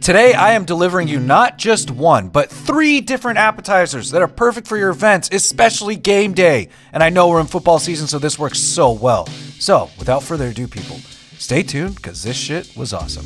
Today, I am delivering you not just one, but 3 different appetizers that are perfect for your events, especially game day. And I know we're in football season, so this works so well. So, without further ado, people, stay tuned, because this shit was awesome.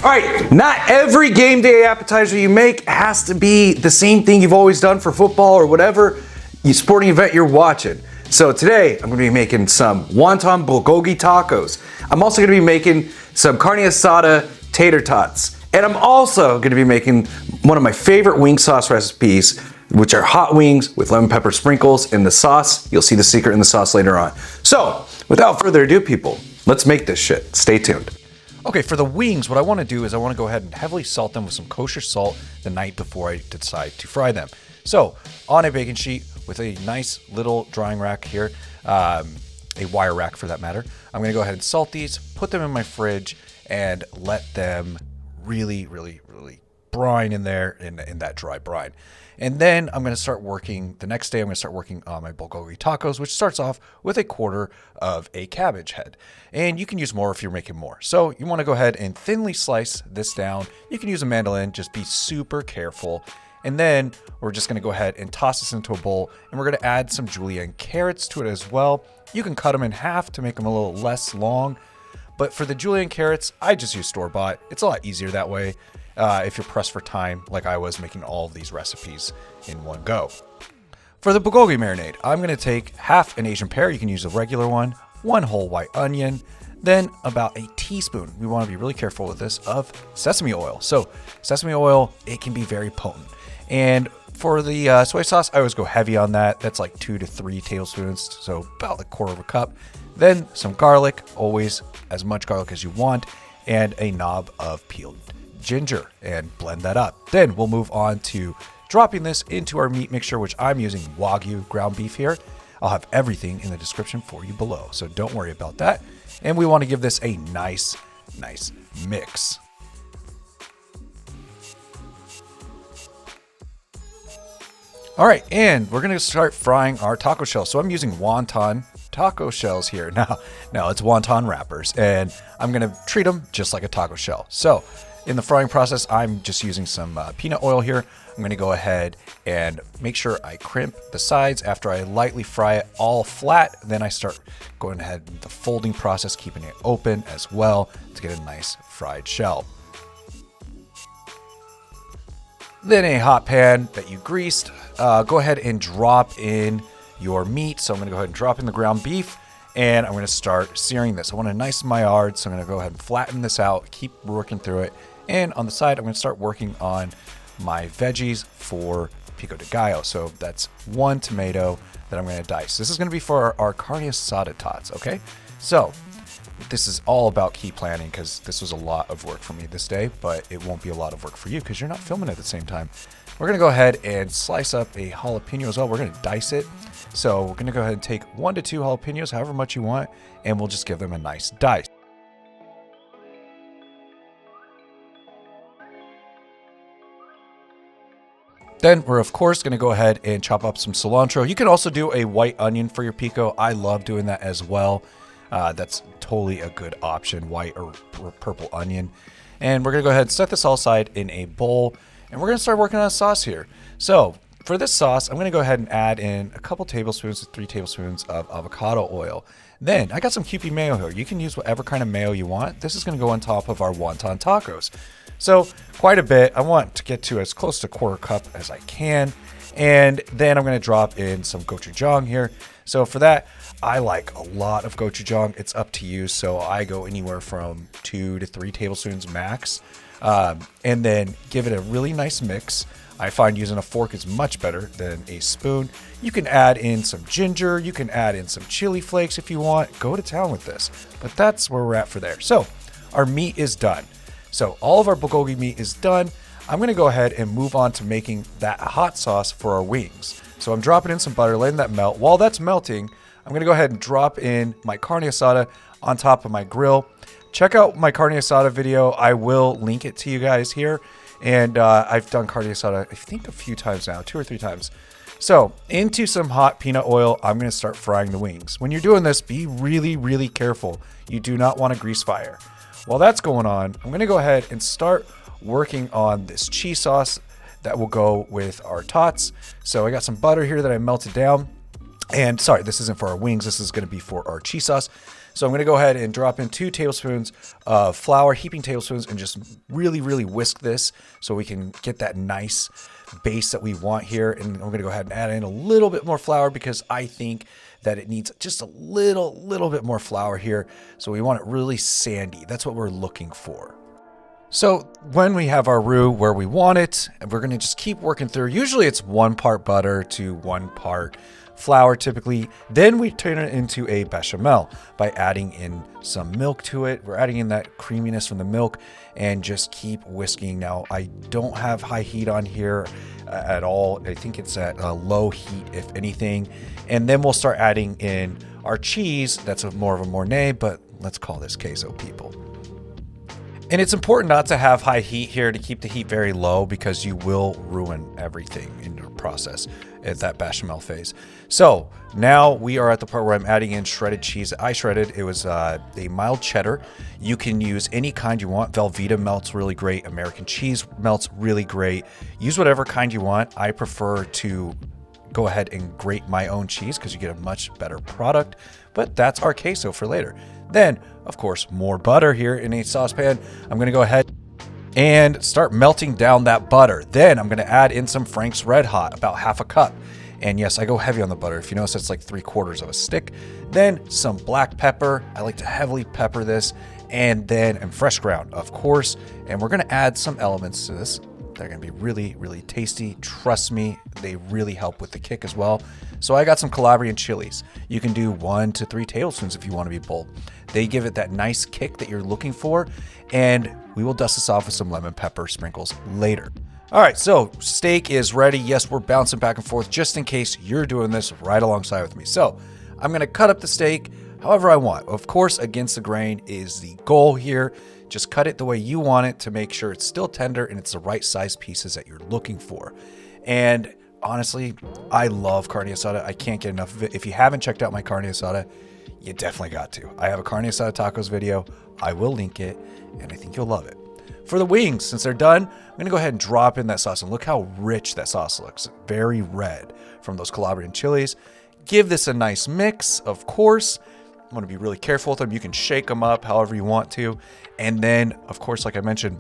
All right, not every game day appetizer you make has to be the same thing you've always done for football or whatever sporting event you're watching. So today, I'm gonna be making some wonton bulgogi tacos. I'm also gonna be making some carne asada tater tots. And I'm also gonna be making one of my favorite wing sauce recipes, which are hot wings with lemon pepper sprinkles in the sauce. You'll see the secret in the sauce later on. So, without further ado, people, let's make this shit. Stay tuned. Okay, for the wings, what I want to do is I want to go ahead and heavily salt them with some kosher salt the night before I decide to fry them. So, on a baking sheet with a nice little drying rack here, a wire rack for that matter, I'm going to go ahead and salt these, put them in my fridge, and let them really brine in there in that dry brine. And then I'm going to start working, the next day I'm going to start working on my bulgogi tacos, which starts off with 1/4 of a cabbage head. And you can use more if you're making more. So you want to go ahead and thinly slice this down. You can use a mandolin, just be super careful. And then we're just going to go ahead and toss this into a bowl, and we're going to add some julienne carrots to it as well. You can cut them in half to make them a little less long. But for the julienne carrots, I just use store-bought. It's a lot easier that way. If you're pressed for time, like I was making all of these recipes in one go. For the bulgogi marinade, I'm going to take half an Asian pear, you can use a regular one, 1 whole white onion, then about a teaspoon, we want to be really careful with this, of sesame oil. So sesame oil, it can be very potent. And for the soy sauce, I always go heavy on that. That's like 2 to 3 tablespoons, so about 1/4 cup. Then some garlic, always as much garlic as you want, and a knob of peeled ginger, and blend that up. Then we'll move on to dropping this into our meat mixture, which I'm using Wagyu ground beef here. I'll have everything in the description for you below, so don't worry about that. And we want to give this a nice mix. All right, and we're gonna start frying our taco shells. So I'm using wonton taco shells here. Now it's wonton wrappers, and I'm gonna treat them just like a taco shell. So in the frying process, I'm just using some peanut oil here. I'm going to go ahead and make sure I crimp the sides after I lightly fry it all flat. Then I start going ahead with the folding process, keeping it open as well to get a nice fried shell. Then a hot pan that you greased, go ahead and drop in your meat. So I'm going to go ahead and drop in the ground beef, and I'm going to start searing this. I want a nice Maillard, so I'm going to go ahead and flatten this out, keep working through it. And on the side, I'm going to start working on my veggies for Pico de Gallo. So that's 1 tomato that I'm going to dice. This is going to be for our Carne Asada Tots, okay? So this is all about key planning, because this was a lot of work for me this day, but it won't be a lot of work for you because you're not filming at the same time. We're going to go ahead and slice up a jalapeno as well. We're going to dice it. So we're going to go ahead and take 1 to 2 jalapenos, however much you want, and we'll just give them a nice dice. Then we're of course going to go ahead and chop up some cilantro. You can also do a white onion for your pico. I love doing that as well. That's totally a good option, white or purple onion. And we're going to go ahead and set this all aside in a bowl, and we're going to start working on a sauce here. So for this sauce, I'm going to go ahead and add in a couple tablespoons to 3 tablespoons of avocado oil. Then I got some Kewpie mayo here. You can use whatever kind of mayo you want. This is going to go on top of our wonton tacos. So quite a bit. I want to get to as close to 1/4 cup as I can. And then I'm going to drop in some gochujang here. So for that, I like a lot of gochujang. It's up to you. So I go anywhere from 2 to 3 tablespoons max. And then give it a really nice mix. I find using a fork is much better than a spoon. You can add in some ginger. You can add in some chili flakes if you want. Go to town with this. But that's where we're at for there. So our meat is done. So all of our bulgogi meat is done. I'm going to go ahead and move on to making that hot sauce for our wings. So I'm dropping in some butter, letting that melt. While that's melting, I'm going to go ahead and drop in my carne asada on top of my grill. Check out my carne asada video. I will link it to you guys here. And I've done carne asada, I think a few times now, 2 or 3 times. So into some hot peanut oil, I'm going to start frying the wings. When you're doing this, be really, really careful. You do not want to grease fire. While that's going on, I'm going to go ahead and start working on this cheese sauce that will go with our tots. So I got some butter here that I melted down. And sorry, this isn't for our wings. This is going to be for our cheese sauce. So I'm going to go ahead and drop in 2 tablespoons of flour, heaping tablespoons, and just really, really whisk this so we can get that nice base that we want here. And I'm going to go ahead and add in a little bit more flour because I think that it needs just a little bit more flour here. So we want it really sandy. That's what we're looking for. So when we have our roux where we want it, and we're going to just keep working through. Usually it's 1 part butter to 1 part flour typically. Then we turn it into a bechamel by adding in some milk to it. We're adding in that creaminess from the milk and just keep whisking. Now, I don't have high heat on here at all. I think it's at a low heat, if anything. And then we'll start adding in our cheese. That's more of a Marinade, but let's call this queso, people. And it's important not to have high heat here, to keep the heat very low, because you will ruin everything in your process at that bechamel phase. So now we are at the part where I'm adding in shredded cheese that I shredded. It was a mild cheddar. You can use any kind you want. Velveeta melts really great. American cheese melts really great. Use whatever kind you want. I prefer to go ahead and grate my own cheese because you get a much better product, but that's our queso for later. Then, of course, more butter here in a saucepan. I'm going to go ahead and start melting down that butter. Then I'm going to add in some Frank's Red Hot, about half a cup. And yes, I go heavy on the butter. If you notice, it's like 3/4 of a stick. Then some black pepper. I like to heavily pepper this. And then fresh ground, of course. And we're going to add some elements to this. They're going to be really, really tasty. Trust me, they really help with the kick as well. So I got some Calabrian chilies. You can do 1 to 3 tablespoons if you want to be bold. They give it that nice kick that you're looking for. And we will dust this off with some lemon pepper sprinkles later. All right, so steak is ready. Yes, we're bouncing back and forth just in case you're doing this right alongside with me. So I'm going to cut up the steak however I want. Of course, against the grain is the goal here. Just cut it the way you want it to make sure it's still tender and it's the right size pieces that you're looking for. And honestly, I love carne asada. I can't get enough of it. If you haven't checked out my carne asada, you definitely got to. I have a carne asada tacos video. I will link it, and I think you'll love it. For the wings, since they're done, I'm going to go ahead and drop in that sauce. And look how rich that sauce looks. Very red from those Calabrian chilies. Give this a nice mix, of course. I want to be really careful with them. You can shake them up however you want to. And then, of course, like I mentioned,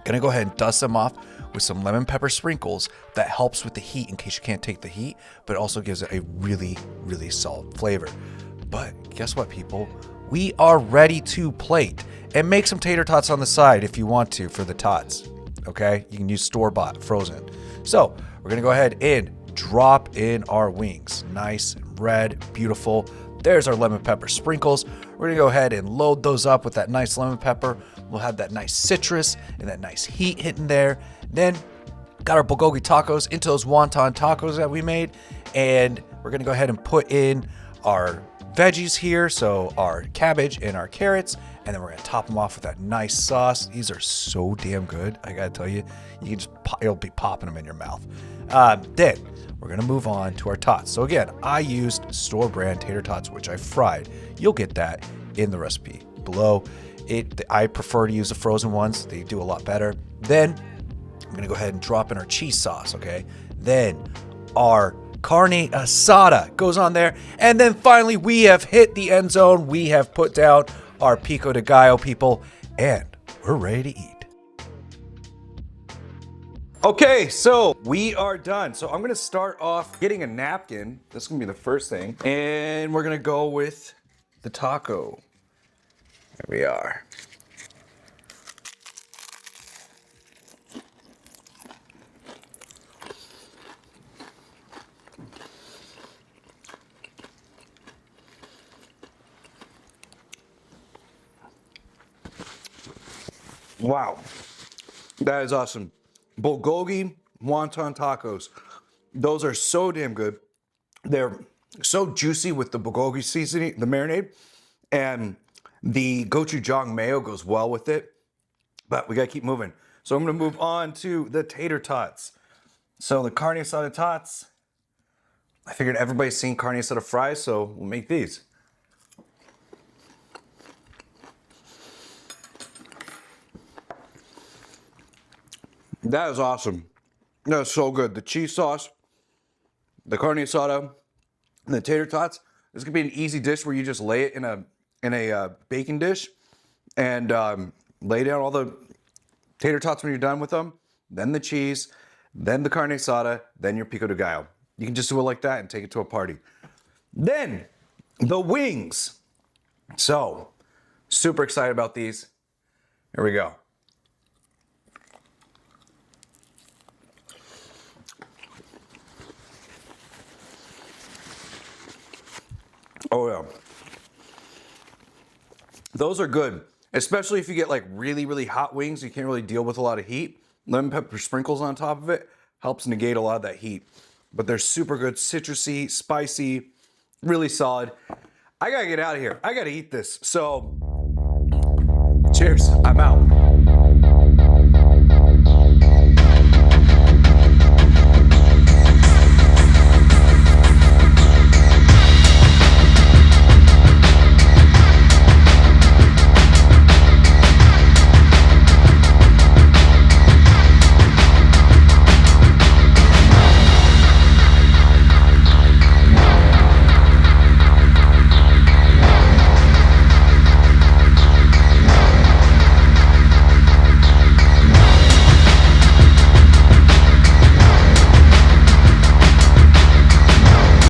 going to go ahead and dust them off with some lemon pepper sprinkles. That helps with the heat in case you can't take the heat, but also gives it a really, really solid flavor. But guess what, people? We are ready to plate and make some tater tots on the side if you want to for the tots. Okay? You can use store-bought, frozen. So we're going to go ahead and drop in our wings. Nice, red, beautiful. There's our lemon pepper sprinkles. We're going to go ahead and load those up with that nice lemon pepper. We'll have that nice citrus and that nice heat hitting there. Then got our bulgogi tacos into those wonton tacos that we made. And we're going to go ahead and put in our veggies here. So our cabbage and our carrots. And then we're going to top them off with that nice sauce. These are so damn good. I got to tell you, you can just it'll be popping them in your mouth. Then we're going to move on to our tots. So again, I used store brand tater tots, which I fried. You'll get that in the recipe below. I prefer to use the frozen ones. They do a lot better. Then I'm going to go ahead and drop in our cheese sauce. Okay. Then our carne asada goes on there. And then finally we have hit the end zone. We have put down our Pico de Gallo, people, and we're ready to eat. Okay, so we are done. So I'm gonna start off getting a napkin. This is gonna be the first thing. And we're gonna go with the taco. There we are. Wow, that is awesome. Bulgogi Wonton Tacos. Those are so damn good. They're so juicy with the bulgogi seasoning, the marinade, and the gochujang mayo goes well with it. But we gotta keep moving. So I'm gonna move on to the tater tots. So the Carne Asada Tots, I figured everybody's seen Carne Asada fries, so we'll make these. That is awesome. That is so good. The cheese sauce, the Carne Asada, and the tater tots. This could be an easy dish where you just lay it in a baking dish and lay down all the tater tots when you're done with them, then the cheese, then the Carne Asada, then your Pico de Gallo. You can just do it like that and take it to a party. Then the wings. So super excited about these. Here we go. Oh yeah. Those are good, especially if you get like really, really hot wings. You can't really deal with a lot of heat. Lemon pepper sprinkles on top of it helps negate a lot of that heat. But they're super good, citrusy, spicy, really solid. I gotta get out of here. I gotta eat this. So, cheers. I'm out.